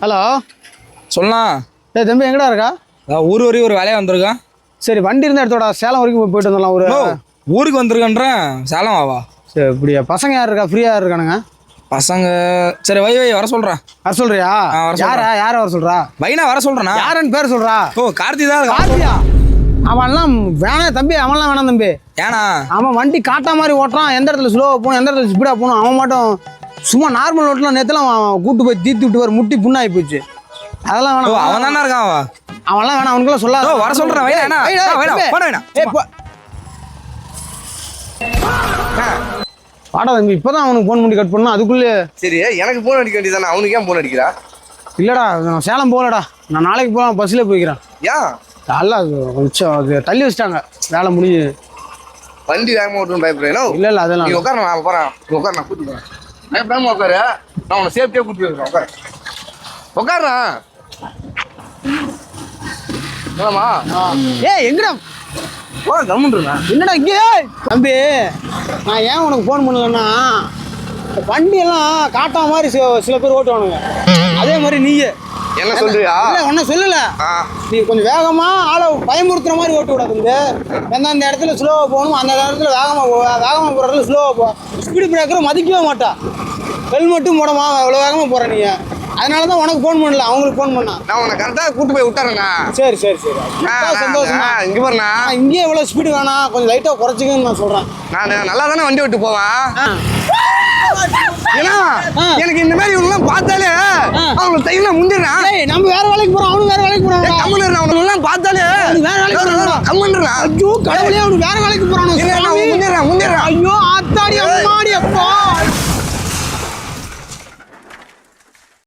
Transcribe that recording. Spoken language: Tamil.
ஹலோ சொல்லலாம். தம்பி எங்கடா இருக்கா? ஊர் வரையும் ஒரு வேலையாக வந்திருக்கேன். சரி வண்டி இருந்தா எடுத்தோட சேலம் வரைக்கும் போயிட்டு வந்துடலாம். ஊருக்கு வந்திருக்கேன்றேன். சேலம் ஆவா? சரி இப்படியா? பசங்க யார் இருக்கா? ஃப்ரீயா இருக்கானுங்க பசங்க? சரி வை வர சொல்கிறேன். வர சொல்றியா? யார வர சொல்றா? வைனா வர சொல்கிறேண்ணா. யாருன்னு பேர் சொல்றா? ஓ கார்த்தி தான். கார்த்தியா? அவன்லாம் வேணாம் தம்பி, அவன்லாம் வேணாம் தம்பி. ஏன்னா அவன் வண்டி காட்டா மாதிரி ஓட்டுறான். எந்த இடத்துல ஸ்லோவாக போகணும், எந்த இடத்துல ஸ்பீடாக போகணும். அவன் மட்டும் சும்மா நார்மல் ஓட்டலாம். நேற்றுலாம் அவன் கூட்டு போய் தீர்த்து விட்டு வர முட்டி புண்ணாகி போச்சு. அதெல்லாம் வேணாம். அவன் தானே இருக்கான். அவன்லாம் வேணாம், அவனுக்குலாம் சொல்லாத. வர சொல்கிறேன். வாடா தம்பி, இப்போதான் அவனுக்கு ஃபோன் பண்ணி கட் பண்ணா அதுக்குள்ளே. சரி எனக்கு ஃபோன் அடிக்க வேண்டியதானே, அவனுக்கு ஏன் ஃபோன் அடிக்கிறா? இல்லைடா நான் சேலம் போகலடா, நான் நாளைக்கு போகலாம், பஸ்ஸில் போய்க்கிறேன். ஏன்? அல்ல கொஞ்சம் அது தள்ளி வச்சிட்டாங்க, வேலை முடிஞ்சு. வண்டி வேகமாக ஓட்டுன்னு பயப்படுறேன். இல்லை அதெல்லாம் நீ உட்கார, நான் போகிறேன். உட்கார, நான் கூட்டிட்டு போகிறேன். பயப்படாம உட்காரு, நான் உன்னை சேஃப்டியாக கூட்டிட்டு போயிருக்கேன். உட்கார உட்காரா. எங்கடா கம்முன்றா? என்னடா இங்கே தம்பி, நான் ஏன் உனக்கு ஃபோன் பண்ணலன்னா, வண்டியெல்லாம் காட்டா மாதிரி சில பேர் ஓட்டுவானுங்க. அதே மாதிரி நீயே என்ன சொல்றியா? இல்லை ஒன்றும் சொல்லலை. நீ கொஞ்சம் வேகமாக ஆளை பயமுறுத்துற மாதிரி ஓட்டு விடாது. எந்தெந்த இடத்துல ஸ்லோவாக போகணும் அந்த இடத்துல வேகமாக போகிற இடத்துல ஸ்லோவாக போ. ஸ்பீடு பிரேக்கரை மதிக்கவே மாட்டா. ஹெல்மெட்டும் போடமா அவ்வளோ வேகமாக போகிற நீ. அதனால தான் உனக்கு ஃபோன் பண்ணல, அவங்களுக்கு ஃபோன் பண்ணா. நான் உன்னை கரெக்டாக கூட்டு போய் விட்டாரண்ணா. சரி சந்தோஷம். இங்கே போறேண்ணா, இங்கேயே எவ்வளோ ஸ்பீடு வேணாம், கொஞ்சம் லைட்டாக குறைச்சிக்கன்னு நான் சொல்கிறேன். நான் நல்லா தானே வண்டி விட்டு போவேன். ஏன்னா எனக்கு இந்த மாதிரி இவங்கெல்லாம் பார்த்தாலே அவங்க தையெல்லாம் முந்திடுறான். நம்ம வேற வேலைக்கு போறோம், அவனு வேற வேலைக்கு போறான். கம்முன்னு அவனுக்கு பார்த்தாலே வேற வேலைக்கு போறான். கம்முன்னு. ஐயோ கடவுளே, அவனு வேற வேலைக்கு போறான். முந்திடுறான். ஐயோ ஆத்தாடி அம்மாடி அப்பா.